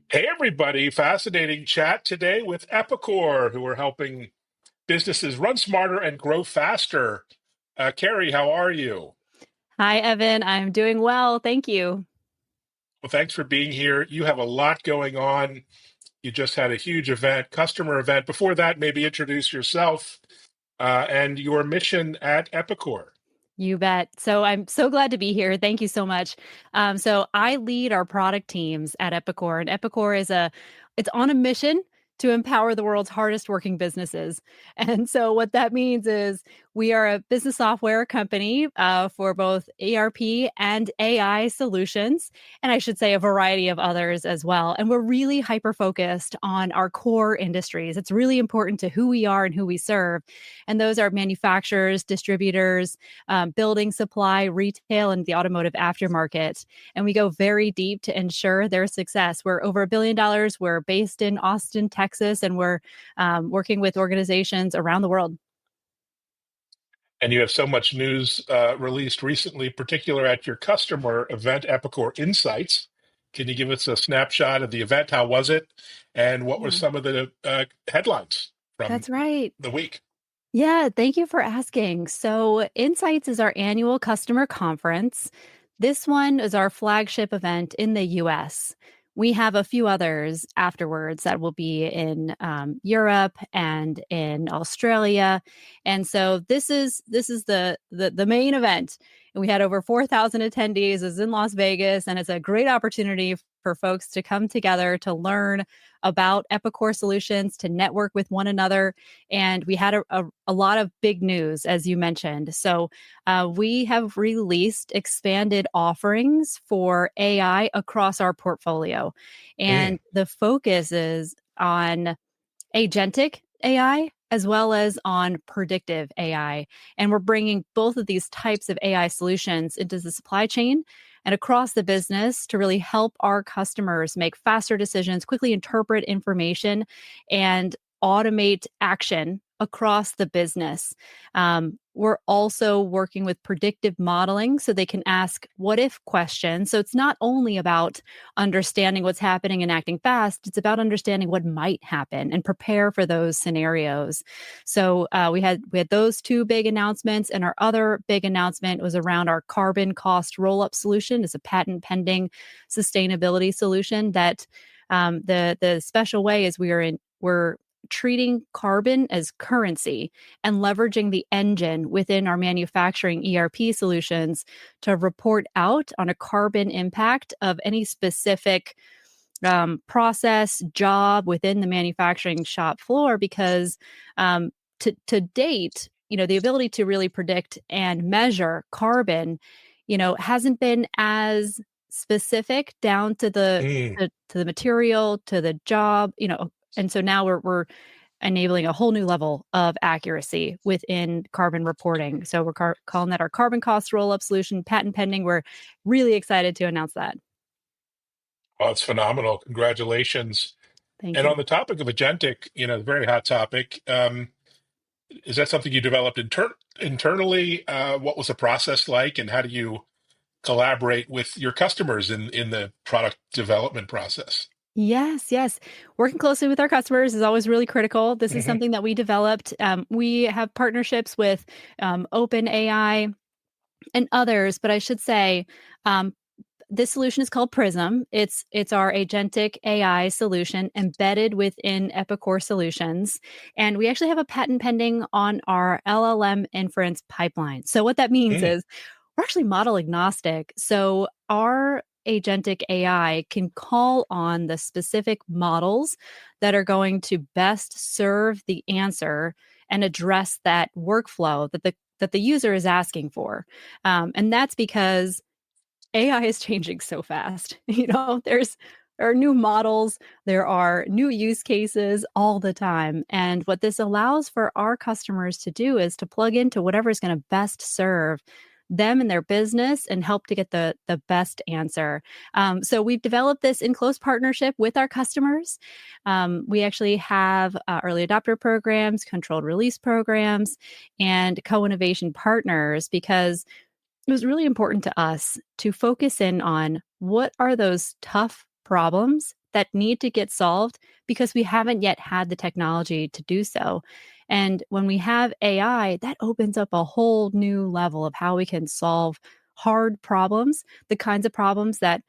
Hey, everybody. Fascinating chat today with Epicor, who are helping businesses run smarter and grow faster. Carrie, how are you? Hi, Evan. I'm doing well. Thank you. Well, thanks for being here. You have a lot going on. You just had a huge event, customer event. Before that, maybe introduce yourself and your mission at Epicor. You bet. So I'm so glad to be here. Thank you so much. So I lead our product teams at Epicor, and Epicor it's on a mission to empower the world's hardest working businesses. And so what that means is we are a business software company for both ERP and AI solutions, and I should say a variety of others as well. And we're really hyper focused on our core industries. It's really important to who we are and who we serve, and those are manufacturers, distributors, building supply, retail, and the automotive aftermarket. And we go very deep to ensure their success. We're over $1 billion. We're based in Austin, Texas, and we're working with organizations around the world. And you have so much news released recently, particular at your customer event, Epicor Insights. Can you give us a snapshot of the event? How was it? And what were Yeah, some of the headlines from that's right. the week? Yeah, thank you for asking. So, Insights is our annual customer conference. This one is our flagship event in the US. We have a few others afterwards that will be in Europe and in Australia, and so this is the main event. And we had over 4,000 attendees. It's in Las Vegas, and it's a great opportunity for folks to come together to learn about Epicor solutions, to network with one another, and we had a lot of big news, as you mentioned. So we have released expanded offerings for AI across our portfolio. Mm. And the focus is on agentic AI as well as on predictive AI. And we're bringing both of these types of AI solutions into the supply chain and across the business to really help our customers make faster decisions, quickly interpret information, and automate action across the business. We're also working with predictive modeling so they can ask what if questions. So it's not only about understanding what's happening and acting fast, it's about understanding what might happen and prepare for those scenarios. So we had those two big announcements, and our other big announcement was around our carbon cost roll up solution. It's a patent pending sustainability solution that the special way is we're treating carbon as currency and leveraging the engine within our manufacturing ERP solutions to report out on a carbon impact of any specific process, job within the manufacturing shop floor. Because to date, the ability to really predict and measure carbon, hasn't been as specific down to Mm. to the material, to the job, and so now we're enabling a whole new level of accuracy within carbon reporting. So we're calling that our carbon cost roll up solution, patent pending. We're really excited to announce that. Oh, it's phenomenal. Congratulations. Thank And you. on the topic of agentic, very hot topic. Is that something you developed internally? What was the process like, and how do you collaborate with your customers in the product development process? Yes, yes. Working closely with our customers is always really critical. This is Hmm. something that we developed. We have partnerships with OpenAI and others, but I should say um, this solution is called Prism. It's our agentic AI solution embedded within Epicor Solutions, and we actually have a patent pending on our LLM inference pipeline. So what that means Mm. is we're actually model agnostic. So our agentic AI can call on the specific models that are going to best serve the answer and address that workflow that the user is asking for. And that's because AI is changing so fast. There are new models, there are new use cases all the time. And what this allows for our customers to do is to plug into whatever is going to best serve them and their business and help to get the best answer. So we've developed this in close partnership with our customers. We actually have early adopter programs, controlled release programs, and co-innovation partners, because it was really important to us to focus in on what are those tough problems that need to get solved because we haven't yet had the technology to do so. And when we have AI, that opens up a whole new level of how we can solve hard problems, the kinds of problems that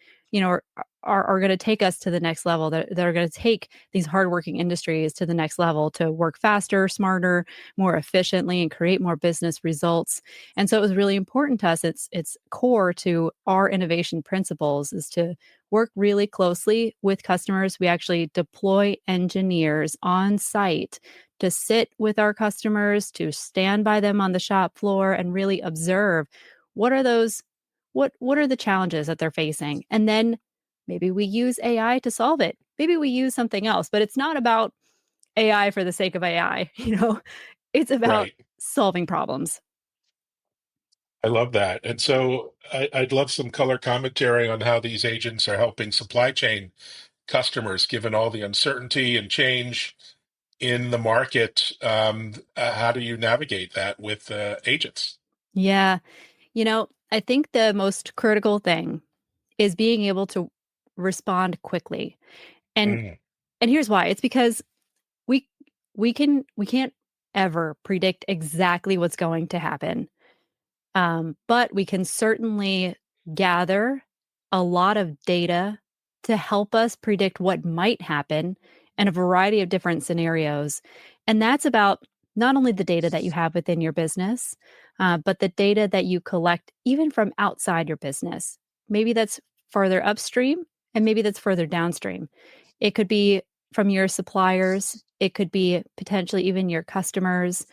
are going to take us to the next level, that are going to take these hardworking industries to the next level to work faster, smarter, more efficiently, and create more business results. And so it was really important to us. It's core to our innovation principles is to work really closely with customers. We actually deploy engineers on site to sit with our customers, to stand by them on the shop floor and really observe what are those what are the challenges that they're facing, and then maybe we use AI to solve it. Maybe we use something else, but it's not about AI for the sake of AI. It's about Right. solving problems. I love that. And so I'd love some color commentary on how these agents are helping supply chain customers, given all the uncertainty and change in the market. How do you navigate that with agents? Yeah. I think the most critical thing is being able to respond quickly. And Mm, and here's why. It's because we we can't ever predict exactly what's going to happen. But we can certainly gather a lot of data to help us predict what might happen in a variety of different scenarios. And that's about not only the data that you have within your business, but the data that you collect even from outside your business. Maybe that's further upstream and maybe that's further downstream. It could be from your suppliers, it could be potentially even your customers,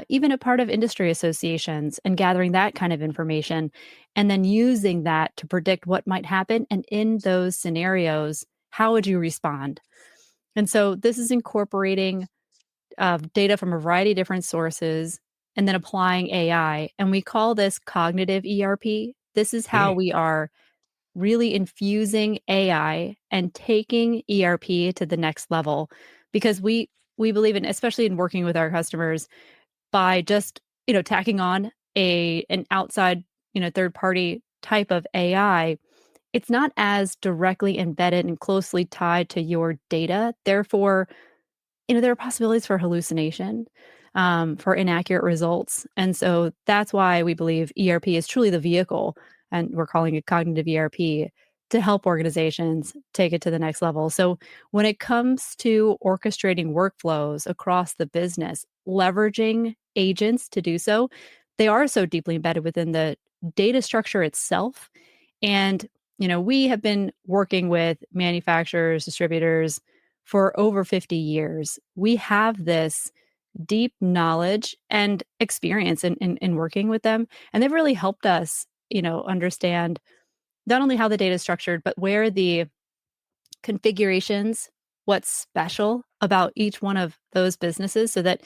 even a part of industry associations and gathering that kind of information and then using that to predict what might happen. And in those scenarios, how would you respond? And so this is incorporating data from a variety of different sources and then applying AI. And we call this cognitive ERP. This is how mm, we are really infusing AI and taking ERP to the next level because we believe in, especially in working with our customers, by just, tacking on an outside, third party type of AI, it's not as directly embedded and closely tied to your data. Therefore, there are possibilities for hallucination, for inaccurate results. And so that's why we believe ERP is truly the vehicle, and we're calling it cognitive ERP to help organizations take it to the next level. So when it comes to orchestrating workflows across the business, leveraging agents to do so, they are so deeply embedded within the data structure itself. And, we have been working with manufacturers, distributors, for over 50 years. We have this deep knowledge and experience in working with them. And they've really helped us, understand not only how the data is structured, but where the configurations, what's special about each one of those businesses, so that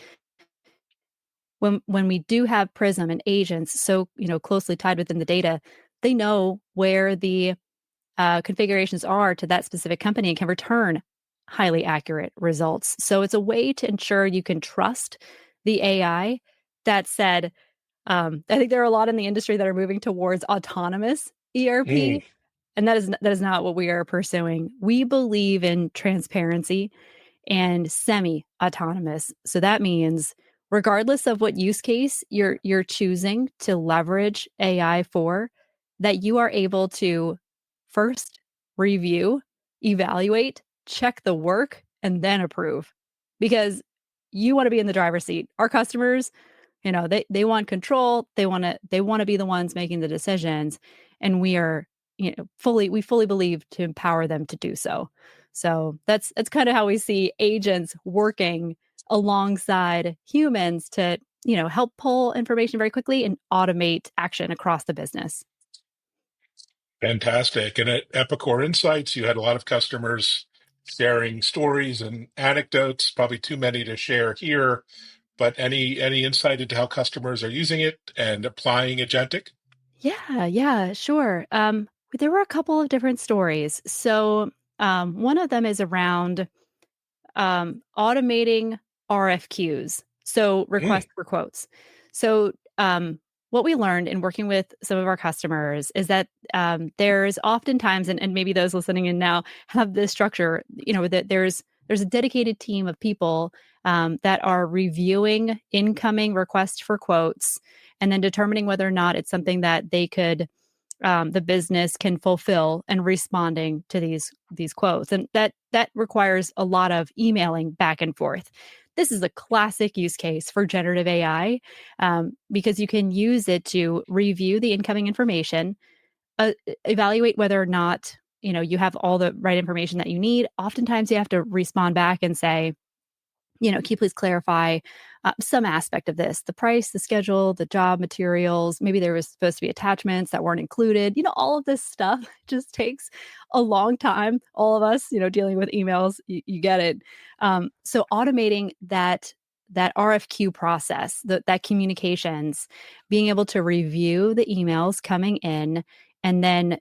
when we do have Prism and agents so closely tied within the data, they know where the configurations are to that specific company and can return highly accurate results. So it's a way to ensure you can trust the AI. That said, I think there are a lot in the industry that are moving towards autonomous mm. ERP, and that is not what we are pursuing. We believe in transparency and semi-autonomous. So that means regardless of what use case you're choosing to leverage AI for, that you are able to first review, evaluate, check the work, and then approve. Because you want to be in the driver's seat. Our customers, they want control. They want to be the ones making the decisions. And we fully believe to empower them to do so. So that's kind of how we see agents working alongside humans to, help pull information very quickly and automate action across the business. Fantastic. And at Epicor Insights, you had a lot of customers sharing stories and anecdotes, probably too many to share here, but any insight into how customers are using it and applying agentic? Yeah, yeah, sure. There were a couple of different stories. So, one of them is around automating RFQs, so Mm, request for quotes. So, what we learned in working with some of our customers is that there's oftentimes, and maybe those listening in now have this structure, that there's a dedicated team of people that are reviewing incoming requests for quotes and then determining whether or not it's something that the business can fulfill and responding to these quotes, and that requires a lot of emailing back and forth. This is a classic use case for generative AI, because you can use it to review the incoming information, evaluate whether or not you have all the right information that you need. Oftentimes, you have to respond back and say, can you please clarify some aspect of this, the price, the schedule, the job materials? Maybe there was supposed to be attachments that weren't included. All of this stuff just takes a long time. All of us, dealing with emails, you get it. So automating that RFQ process, that communications, being able to review the emails coming in, and then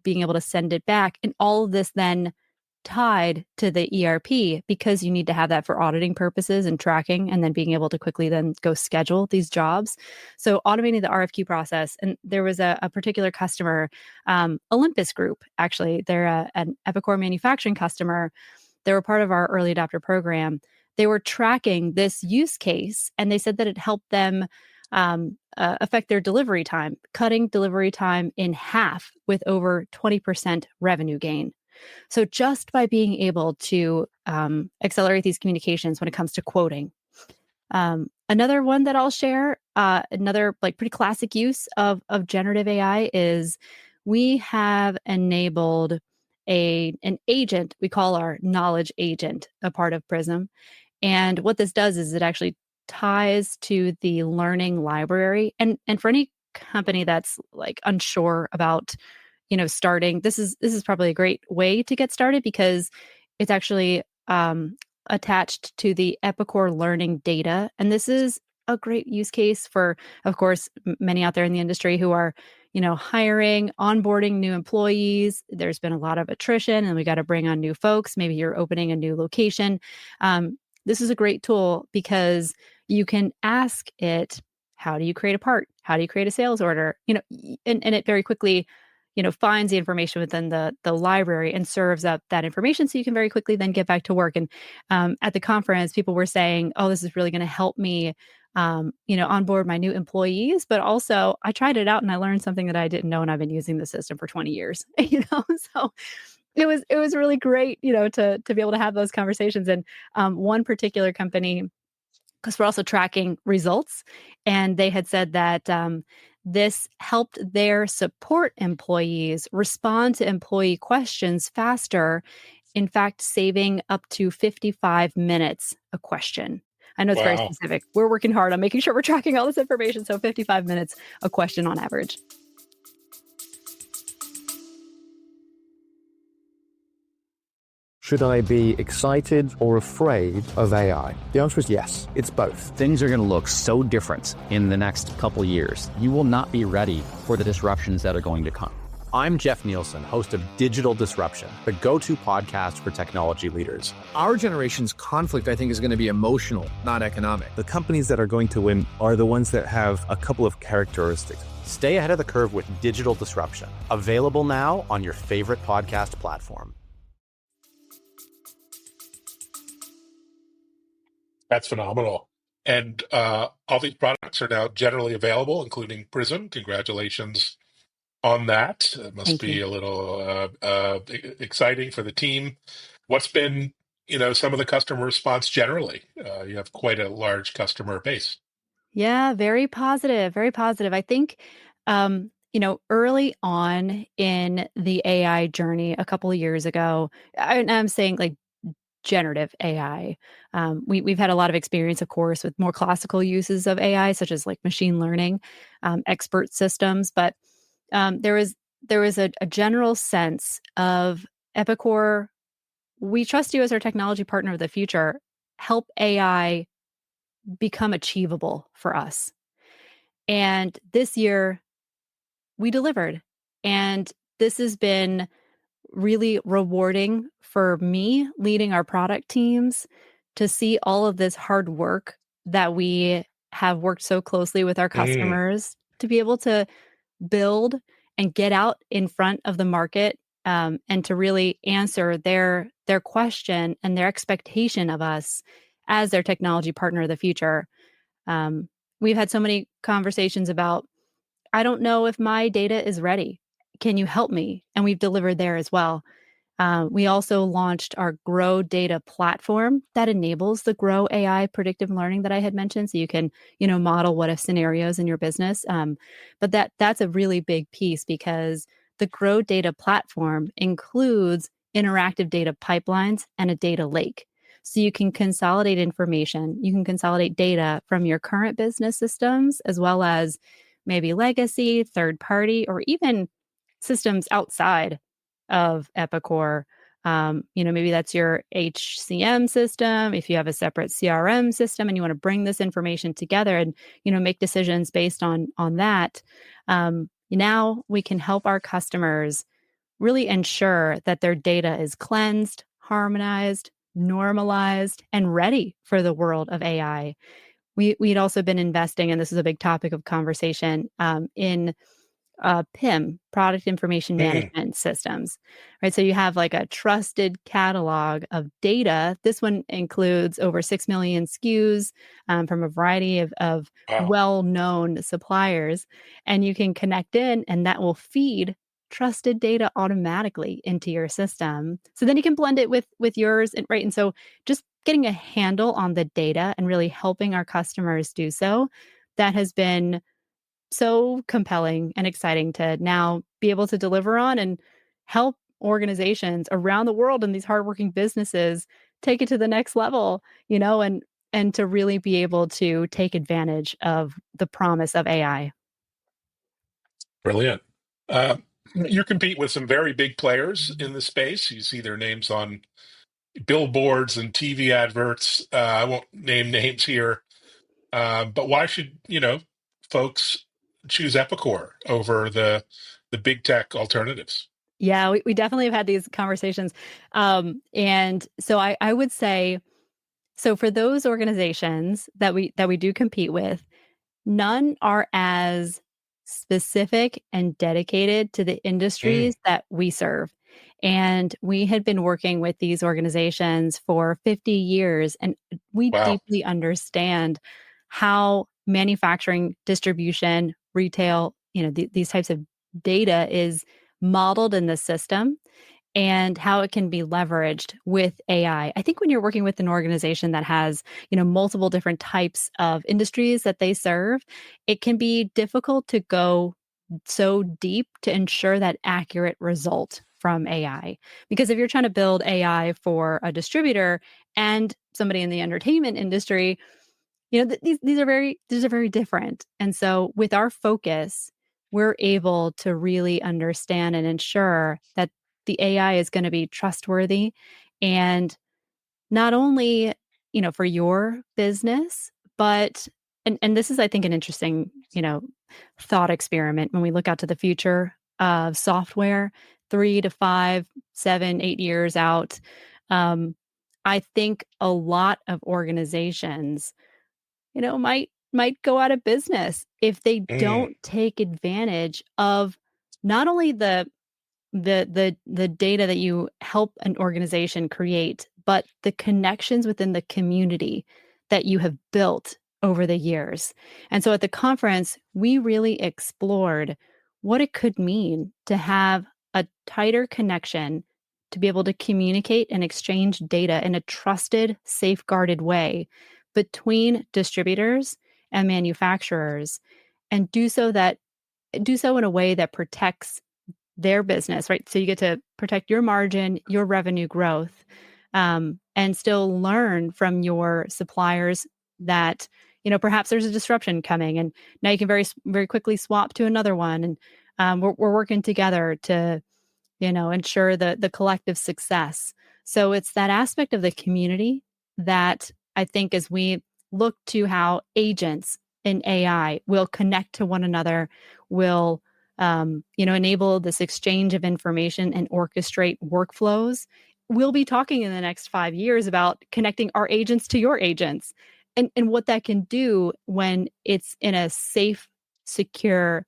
being able to send it back, and all of this then tied to the ERP, because you need to have that for auditing purposes and tracking, and then being able to quickly then go schedule these jobs. So automating the RFQ process. And there was a particular customer, Olympus Group, actually, they're an Epicor manufacturing customer. They were part of our early adopter program. They were tracking this use case, and they said that it helped them affect their delivery time, cutting delivery time in half with over 20% revenue gain. So just by being able to accelerate these communications when it comes to quoting. Another one that I'll share, another pretty classic use of generative AI, is we have enabled an agent we call our knowledge agent, a part of Prism. And what this does is it actually ties to the learning library. And for any company that's unsure about starting, this is probably a great way to get started, because it's actually attached to the Epicor learning data. And this is a great use case for, of course, many out there in the industry who are hiring, onboarding new employees. There's been a lot of attrition, and we got to bring on new folks. Maybe you're opening a new location. This is a great tool because you can ask it, how do you create a part? How do you create a sales order? And it very quickly finds the information within the library and serves up that information, so you can very quickly then get back to work. And at the conference, people were saying, oh, this is really going to help me onboard my new employees. But also, I tried it out and I learned something that I didn't know, and I've been using the system for 20 years. So it was really great, to be able to have those conversations. And one particular company, because we're also tracking results, and they had said that this helped their support employees respond to employee questions faster, in fact, saving up to 55 minutes a question. I know it's very Wow. specific. We're working hard on making sure we're tracking all this information. So 55 minutes a question on average. Should I be excited or afraid of AI? The answer is yes, it's both. Things are going to look so different in the next couple years. You will not be ready for the disruptions that are going to come. I'm Jeff Nielsen, host of Digital Disruption, the go-to podcast for technology leaders. Our generation's conflict, I think, is going to be emotional, not economic. The companies that are going to win are the ones that have a couple of characteristics. Stay ahead of the curve with Digital Disruption, available now on your favorite podcast platform. That's phenomenal. And all these products are now generally available, including Prism. Congratulations on that. It must Thank be you. a little exciting for the team. What's been, some of the customer response generally? You have quite a large customer base. Yeah, very positive, very positive. I think, early on in the AI journey a couple of years ago, I'm saying generative AI. We've had a lot of experience, of course, with more classical uses of AI, such as machine learning, expert systems. But there was a general sense of Epicor. We trust you as our technology partner of the future. Help AI become achievable for us. And this year, we delivered. And this has been really rewarding for me leading our product teams to see all of this hard work that we have worked so closely with our Mm, customers to be able to build and get out in front of the market, and to really answer their question and their expectation of us as their technology partner of the future. We've had so many conversations about, I don't know if my data is ready. Can you help me? And we've delivered there as well. We also launched our Grow data platform that enables the Grow AI predictive learning that I had mentioned. So you can, model what if scenarios in your business. But that's a really big piece, because the Grow data platform includes interactive data pipelines and a data lake. So you can consolidate information, you can consolidate data from your current business systems, as well as maybe legacy, third party, or even systems outside of Epicor. Maybe that's your HCM system. If you have a separate CRM system and you want to bring this information together and, make decisions based on that, now we can help our customers really ensure that their data is cleansed, harmonized, normalized, and ready for the world of AI. We'd also been investing, and this is a big topic of conversation, in PIM, product information Mm. management systems, right? So you have like a trusted catalog of data. This one includes over 6 million SKUs, from a variety of Wow. well-known suppliers, and you can connect in, and that will feed trusted data automatically into your system. So then you can blend it with yours, and right. And so just getting a handle on the data and really helping our customers do so, that has been so compelling and exciting to now be able to deliver on and help organizations around the world and these hardworking businesses take it to the next level, and to really be able to take advantage of the promise of AI. Brilliant. You compete with some very big players in the space. You see their names on billboards and TV adverts. I won't name names here, but why should folks choose Epicor over the big tech alternatives? Yeah, we definitely have had these conversations. And so I would say, so for those organizations that we do compete with, none are as specific and dedicated to the Mm. industries that we serve. And we had been working with these organizations for 50 years, and we Wow. deeply understand how manufacturing, distribution, retail, these types of data is modeled in the system, and how it can be leveraged with AI. I think when you're working with an organization that has, multiple different types of industries that they serve, it can be difficult to go so deep to ensure that accurate result from AI. Because if you're trying to build AI for a distributor and somebody in the entertainment industry, these are very different. And so with our focus, we're able to really understand and ensure that the AI is going to be trustworthy, and not only, for your business, but and this is, I think, an interesting, thought experiment when we look out to the future of software, 3 to 5, 7, 8 years out. I think a lot of organizations, might go out of business if they Mm. don't take advantage of not only the data that you help an organization create, but the connections within the community that you have built over the years. And so at the conference, we really explored what it could mean to have a tighter connection, to be able to communicate and exchange data in a trusted, safeguarded way between distributors and manufacturers, and do so in a way that protects their business, right? So you get to protect your margin, your revenue growth, and still learn from your suppliers that, perhaps there's a disruption coming, and now you can very, very quickly swap to another one. And we're working together to, ensure the collective success. So it's that aspect of the community that I think, as we look to how agents in AI will connect to one another, will enable this exchange of information and orchestrate workflows. We'll be talking in the next 5 years about connecting our agents to your agents, and what that can do when it's in a safe secure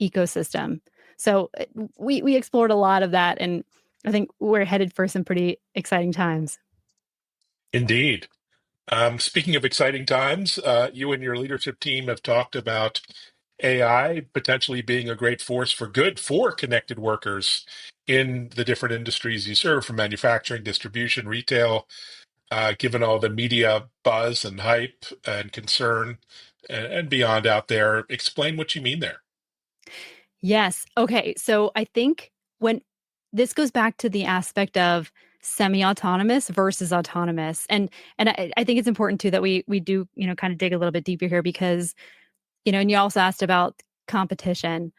ecosystem. So we explored a lot of that, and I think we're headed for some pretty exciting times. Indeed. Speaking of exciting times, you and your leadership team have talked about AI potentially being a great force for good for connected workers in the different industries you serve, from manufacturing, distribution, retail, given all the media buzz and hype and concern and beyond out there. Explain what you mean there. Yes. Okay. So I think when this goes back to the aspect of semi-autonomous versus autonomous, and I think it's important too that we do kind of dig a little bit deeper here, because and you also asked about competition.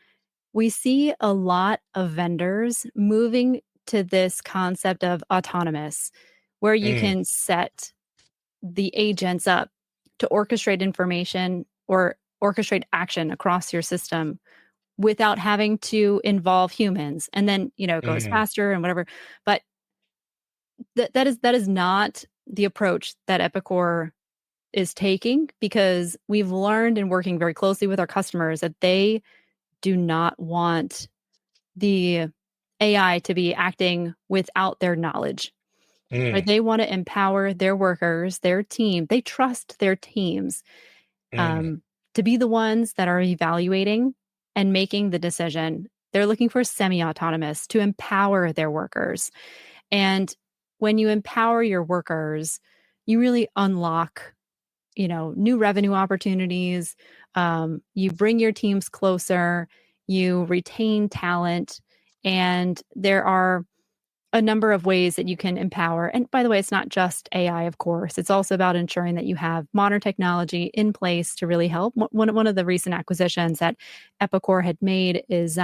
We see a lot of vendors moving to this concept of autonomous, where you Mm, can set the agents up to orchestrate information or orchestrate action across your system without having to involve humans. And then, it goes mm, faster and whatever. But that is not the approach that Epicor is taking, because we've learned in working very closely with our customers that they do not want the AI to be acting without their knowledge. Right? mm, They want to empower their workers, their team. They trust their teams mm, um, to be the ones that are evaluating and making the decision. They're looking for semi-autonomous to empower their workers. And when you empower your workers, you really unlock, new revenue opportunities. You bring your teams closer, you retain talent, and there are a number of ways that you can empower. And by the way, it's not just AI, of course. It's also about ensuring that you have modern technology in place to really help. One of the recent acquisitions that Epicor had made is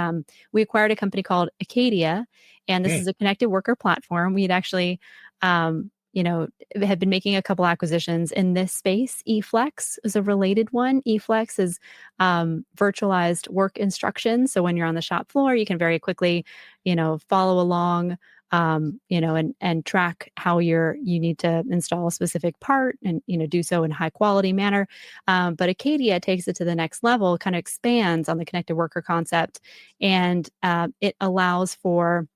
we acquired a company called Acadia, and this mm. is a connected worker platform. We had actually, had been making a couple acquisitions in this space. eFlex is a related one. eFlex is virtualized work instructions. So when you're on the shop floor, you can very quickly, follow along, and track how you need to install a specific part, and do so in high quality manner. But Acadia takes it to the next level, kind of expands on the connected worker concept, and it allows for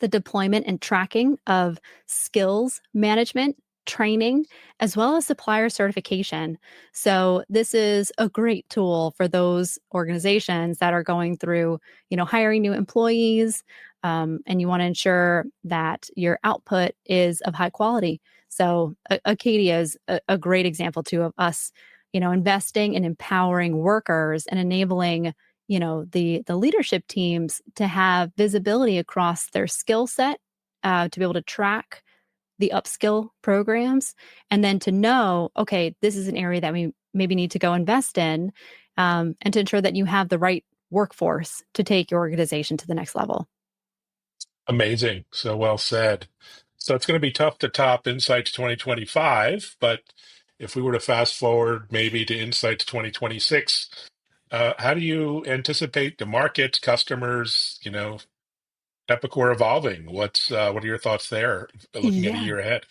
the deployment and tracking of skills management, training, as well as supplier certification. So this is a great tool for those organizations that are going through, hiring new employees, and you want to ensure that your output is of high quality. So Acadia is a great example too of us, investing in empowering workers and enabling the leadership teams to have visibility across their skill set, to be able to track the upskill programs, and then to know, okay, this is an area that we maybe need to go invest in, and to ensure that you have the right workforce to take your organization to the next level. Amazing. So well said. So it's going to be tough to top Insights 2025, but if we were to fast forward maybe to Insights 2026, how do you anticipate the market, customers, Epicor evolving? What are your thoughts there, looking at a Yeah. year ahead?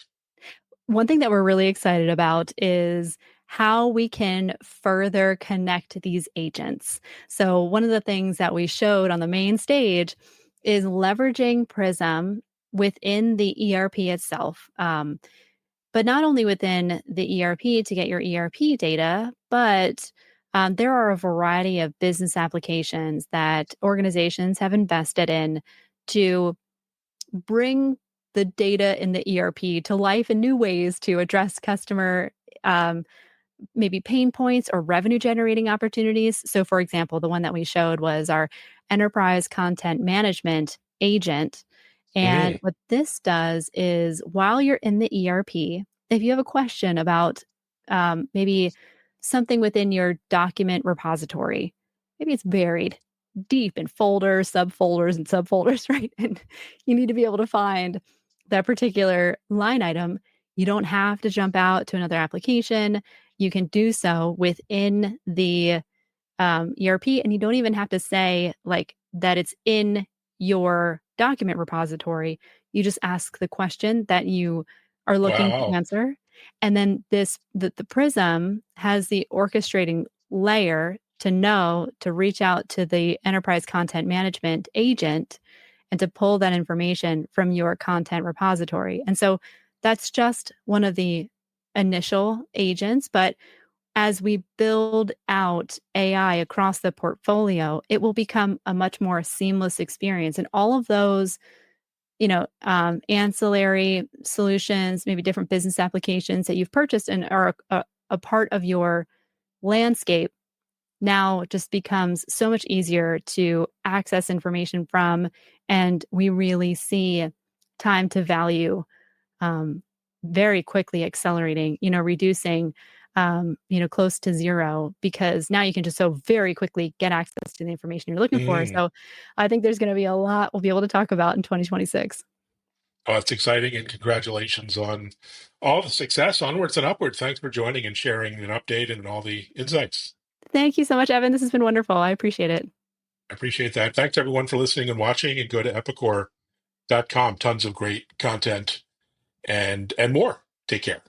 One thing that we're really excited about is how we can further connect these agents. So, one of the things that we showed on the main stage is leveraging Prism within the ERP itself. But not only within the ERP to get your ERP data, but there are a variety of business applications that organizations have invested in to bring the data in the ERP to life in new ways to address customer um, maybe pain points or revenue generating opportunities. So, for example, the one that we showed was our enterprise content management agent. And Mm, what this does is while you're in the ERP, if you have a question about maybe something within your document repository, maybe it's buried deep in folders, subfolders, and subfolders, right? And you need to be able to find that particular line item. You don't have to jump out to another application. You can do so within the ERP, and you don't even have to say like that it's in your document repository. You just ask the question that you are looking to wow. answer, and then the Prism has the orchestrating layer to know to reach out to the enterprise content management agent and to pull that information from your content repository. And so that's just one of the initial agents, but as we build out AI across the portfolio, it will become a much more seamless experience. And all of those, ancillary solutions, maybe different business applications that you've purchased and are a part of your landscape now just becomes so much easier to access information from. And we really see time to value very quickly accelerating, reducing, close to zero, because now you can just so very quickly get access to the information you're looking for. Mm. So I think there's going to be a lot we'll be able to talk about in 2026. Oh, that's exciting, and congratulations on all the success. Onwards and upwards. Thanks for joining and sharing an update and all the insights. Thank you so much, Evan. This has been wonderful. I appreciate it. I appreciate that. Thanks everyone for listening and watching, and go to epicor.com. Tons of great content and more. Take care.